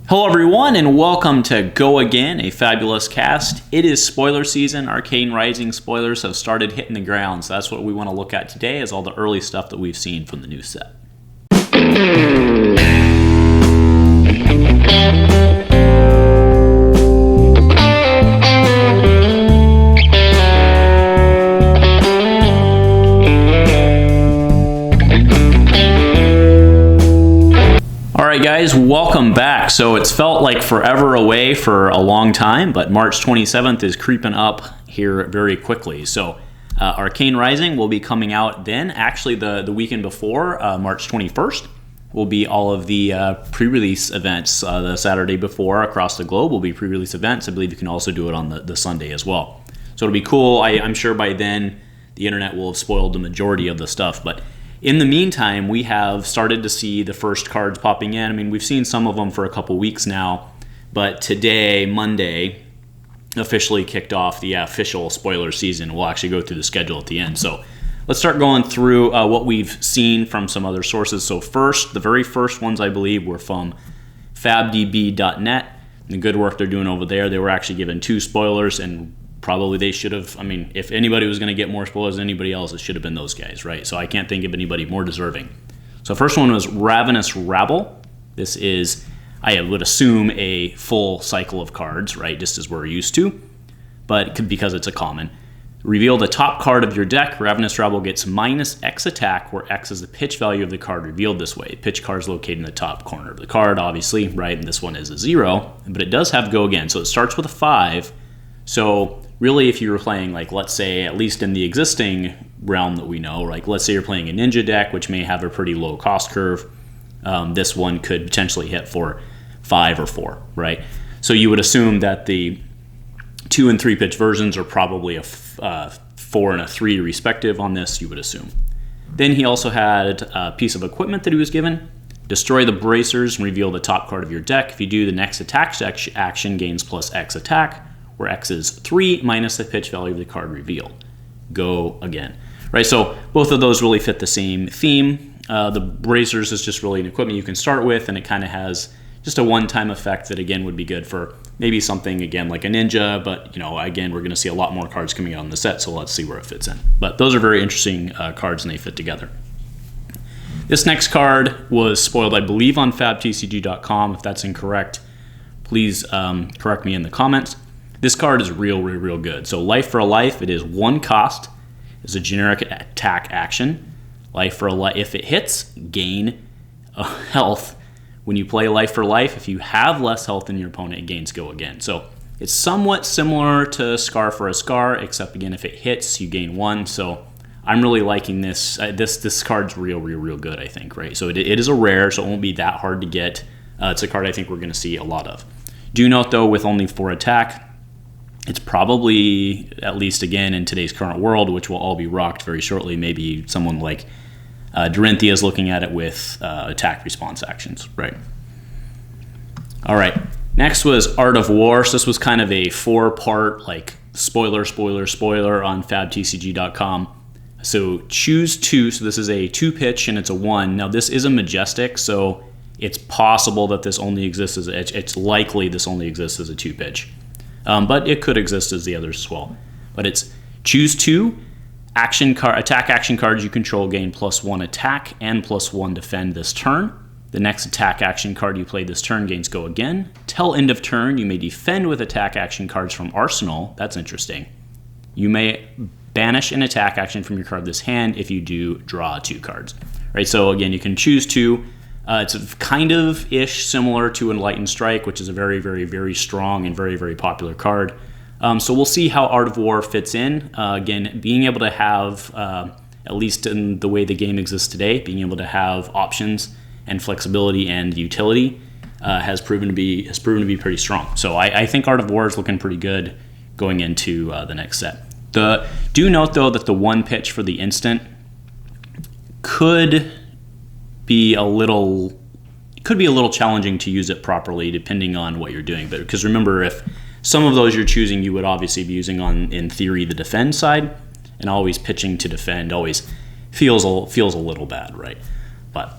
Hello everyone and welcome to Go Again, a fabulous cast. It is spoiler season. Arcane Rising spoilers have started hitting the ground, so that's what we want to look at today, is all the early stuff that we've seen from the new set. Alright guys, welcome back. So it's felt like forever away for a long time, but March 27th is creeping up here very quickly. So Arcane Rising will be coming out then. Actually, the weekend before, March 21st, will be all of the pre-release events. The Saturday before across the globe will be pre-release events. I believe you can also do it on the Sunday as well. So it'll be cool. I'm sure by then the internet will have spoiled the majority of the stuff, but in the meantime, we have started to see the first cards popping in. I mean, we've seen some of them for a couple weeks now, but today, Monday, officially kicked off the official spoiler season. We'll actually go through the schedule at the end. So let's start going through what we've seen from some other sources. So first, the very first ones, I believe, were from fabdb.net. The good work they're doing over there. They were actually given 2 spoilers, and probably they should have, I mean, if anybody was going to get more spoilers than anybody else, it should have been those guys, right? So I can't think of anybody more deserving. So first one was Ravenous Rabble. This is, I would assume, a full cycle of cards, right? Just as we're used to, but because it's a common. Reveal the top card of your deck. Ravenous Rabble gets minus X attack, where X is the pitch value of the card revealed this way. Pitch card is located in the top corner of the card, obviously, right? And this one is a 0, but it does have Go Again. So it starts with a 5. So really, if you were playing, like, let's say, at least in the existing realm that we know, like, let's say you're playing a ninja deck, which may have a pretty low cost curve, this one could potentially hit for 5 or 4, right? So you would assume that the 2 and 3 pitch versions are probably a 4 and a 3 respective on this, you would assume. Then he also had a piece of equipment that he was given. Destroy the bracers and reveal the top card of your deck. If you do, the next attack action gains plus X attack, where X is 3 minus the pitch value of the card revealed. Go Again. Right, so both of those really fit the same theme. The bracers is just really an equipment you can start with, and it kind of has just a one-time effect that, again, would be good for maybe something, again, like a ninja, but, you know, again, we're going to see a lot more cards coming out in the set, so let's see where it fits in. But those are very interesting cards, and they fit together. This next card was spoiled, I believe, on fabtcg.com. If that's incorrect, please correct me in the comments. This card is real good. So Life for a Life, it is 1 cost. It's a generic attack action. Life for a Life, if it hits, gain health. When you play Life for Life, if you have less health than your opponent, it gains Go Again. So it's somewhat similar to Scar for a Scar, except again, if it hits, you gain 1. So I'm really liking this. This card's real good, I think, right? So it is a rare, so it won't be that hard to get. It's a card I think we're going to see a lot of. Do note, though, with only 4 attack, it's probably, at least again in today's current world, which will all be rocked very shortly, maybe someone like Dorinthia is looking at it with attack response actions, right? All right, next was Art of War. So this was kind of a 4-part, like, spoiler on fabtcg.com. So choose 2, so this is a 2 pitch and it's a 1. Now this is a majestic, so it's possible that this only exists as, it's likely this only exists as a 2 pitch. But it could exist as the others as well. But it's choose 2 attack action cards you control gain +1 attack and +1 defend this turn. The next attack action card you play this turn gains Go Again. Till end of turn, you may defend with attack action cards from Arsenal. That's interesting. You may banish an attack action from your card this hand. If you do, draw 2 cards. Right. So again, you can choose 2. It's kind of similar to Enlightened Strike, which is a very strong and very popular card. So we'll see how Art of War fits in. Again, being able to have, at least in the way the game exists today, being able to have options and flexibility and utility has proven to be pretty strong. So I think Art of War is looking pretty good going into the next set. Do note, though, that the 1 pitch for the instant could be a little challenging to use it properly depending on what you're doing. But because remember, if some of those you're choosing, you would obviously be using on, in theory, the defend side, and always pitching to defend always feels a little bad, right? But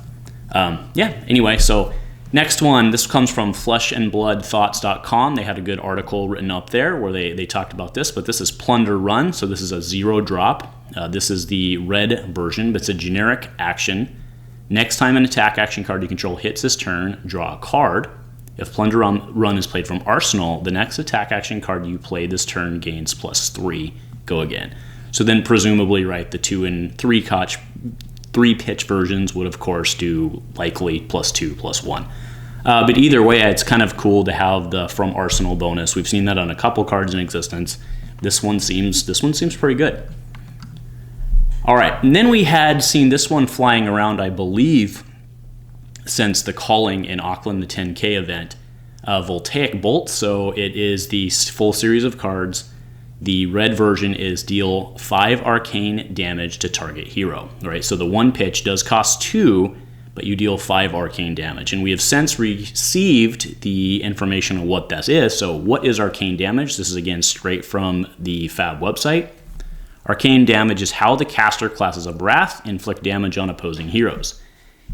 yeah, anyway, so Next one, this comes from fleshandbloodthoughts.com. They had a good article written up there where they talked about this, but this is Plunder Run, so this is a 0 drop. This is the red version, but it's a generic action. Next time an attack action card you control hits this turn, draw a card. If Plunder Run is played from Arsenal, the next attack action card you play this turn gains +3. Go again. So then presumably, right, the 2 and 3 pitch versions would of course do likely +2, +1. But either way, it's kind of cool to have the from Arsenal bonus. We've seen that on a couple cards in existence. This one seems pretty good. All right, and then we had seen this one flying around, I believe, since the calling in Auckland, the 10K event, Voltaic Bolt. So it is the full series of cards. The red version is deal 5 arcane damage to target hero. All right, so the 1 pitch does cost 2, but you deal 5 arcane damage. And we have since received the information on what that is. So what is arcane damage? This is again straight from the Fab website. Arcane damage is how the caster classes of Wrath inflict damage on opposing heroes.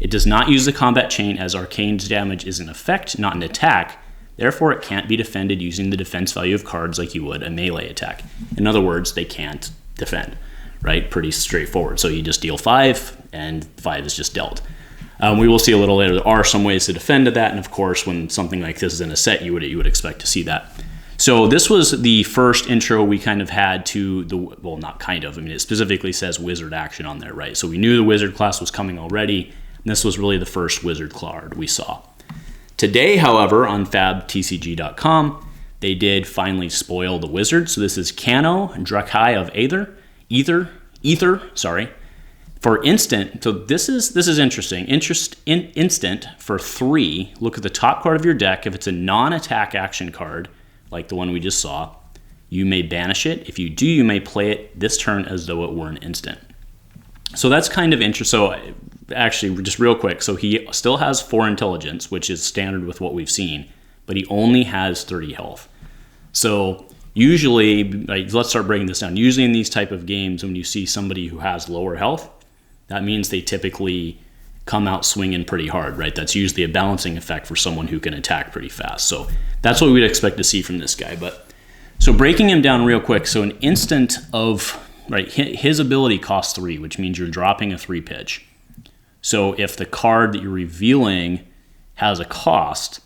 It does not use the combat chain, as arcane damage is an effect, not an attack. Therefore, it can't be defended using the defense value of cards like you would a melee attack. In other words, they can't defend, right? Pretty straightforward. So you just deal 5, and 5 is just dealt. We will see a little later, there are some ways to defend that, and of course, when something like this is in a set, you would expect to see that. So this was the first intro we kind of had to the, well, not kind of, I mean, it specifically says wizard action on there, right? So we knew the wizard class was coming already, and this was really the first wizard card we saw. Today, however, on fabtcg.com, they did finally spoil the wizard. So this is Cano, Drakai of Ether, for instant. So this is interesting. Instant for 3. Look at the top card of your deck. If it's a non-attack action card, like the one we just saw, you may banish it. If you do, you may play it this turn as though it were an instant. So that's kind of interesting. So actually, just real quick, so he still has 4 intelligence, which is standard with what we've seen, but he only has 30 health. So usually, like, let's start breaking this down. Usually in these type of games, when you see somebody who has lower health, that means they typically come out swinging pretty hard, right? That's usually a balancing effect for someone who can attack pretty fast. So that's what we'd expect to see from this guy. But so breaking him down real quick, so an instant of, right, his ability costs 3, which means you're dropping a 3 pitch. So if the card that you're revealing has a cost,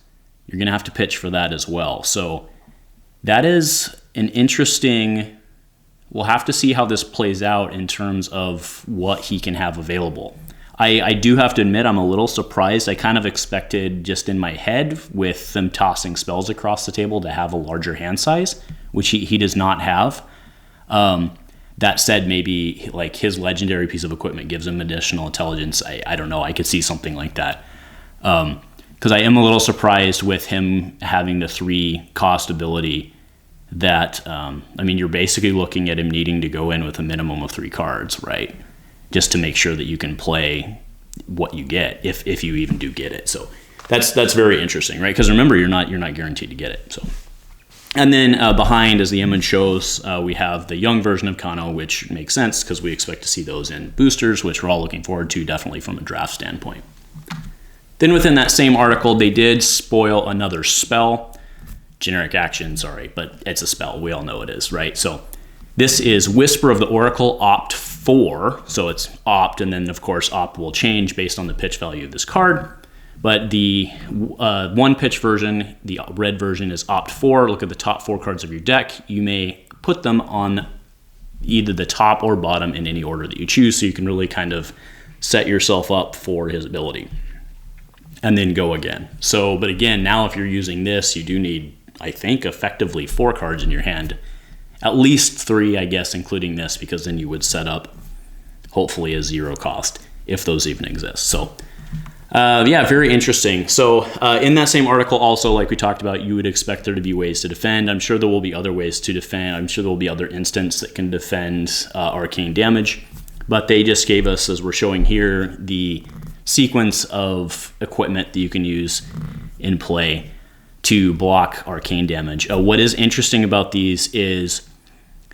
you're going to have to pitch for that as well. So that is an interesting, we'll have to see how this plays out in terms of what he can have available. I do have to admit I'm a little surprised. I kind of expected, just in my head, with them tossing spells across the table, to have a larger hand size, which he does not have. That said, maybe like his legendary piece of equipment gives him additional intelligence. I don't know. I could see something like that. Because I am a little surprised with him having the 3 cost ability that, I mean, you're basically looking at him needing to go in with a minimum of 3 cards, right? Just to make sure that you can play what you get, if you even do get it. So that's very interesting, right? Because remember, you're not guaranteed to get it. So. And then behind, as the image shows, we have the young version of Kano, which makes sense because we expect to see those in boosters, which we're all looking forward to, definitely from a draft standpoint. Then within that same article, they did spoil another spell. Generic action, sorry, but it's a spell. We all know it is, right? So this is Whisper of the Oracle, Opt 4. So it's Opt, and then, of course, Opt will change based on the pitch value of this card. But the 1 pitch version, the red version, is Opt 4. Look at the top 4 cards of your deck. You may put them on either the top or bottom in any order that you choose, so you can really kind of set yourself up for his ability. And then go again. So, but again, now if you're using this, you do need, I think, effectively 4 cards in your hand. At least 3, I guess, including this, because then you would set up, hopefully, a 0 cost, if those even exist. So, yeah, very interesting. So in that same article also, like we talked about, you would expect there to be ways to defend. I'm sure there will be other ways to defend. I'm sure there will be other instants that can defend arcane damage. But they just gave us, as we're showing here, the sequence of equipment that you can use in play to block arcane damage. What is interesting about these is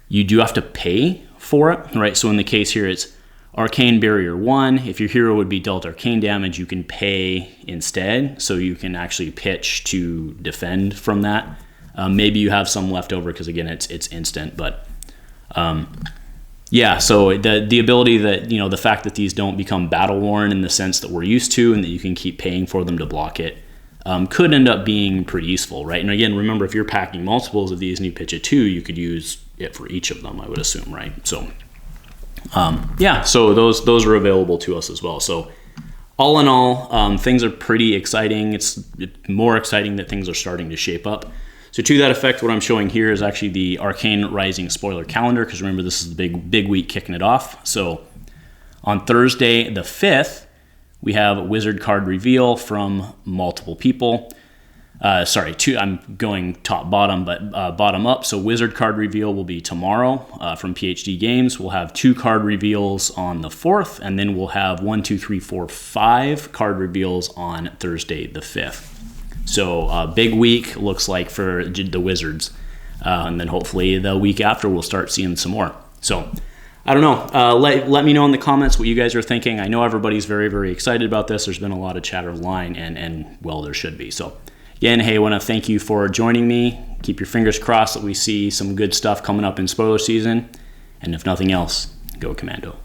you do have to pay for it, right? So in the case here, it's Arcane Barrier 1, if your hero would be dealt arcane damage, you can pay instead, so you can actually pitch to defend from that. Maybe you have some left over because, again, it's instant, but yeah, so the ability that, the fact that these don't become battle worn in the sense that we're used to, and that you can keep paying for them to block it, could end up being pretty useful, right? And again, remember, if you're packing multiples of these and you pitch a 2, you could use it for each of them, I would assume, right? So yeah, so those are available to us as well. So all in all, things are pretty exciting. It's more exciting that things are starting to shape up. So to that effect, what I'm showing here is actually the Arcane Rising spoiler calendar, because remember, this is the big week kicking it off. So on Thursday the 5th, we have a wizard card reveal from multiple people. I'm going top bottom, but bottom up. So wizard card reveal will be tomorrow from PhD Games. We'll have 2 card reveals on the 4th, and then we'll have 5 card reveals on Thursday the 5th. So big week looks like for the Wizards, and then hopefully the week after we'll start seeing some more. So I don't know. Let me know in the comments what you guys are thinking. I know everybody's very, very excited about this. There's been a lot of chatter online, and well, there should be. So again, hey, I want to thank you for joining me. Keep your fingers crossed that we see some good stuff coming up in spoiler season. And if nothing else, go Commando.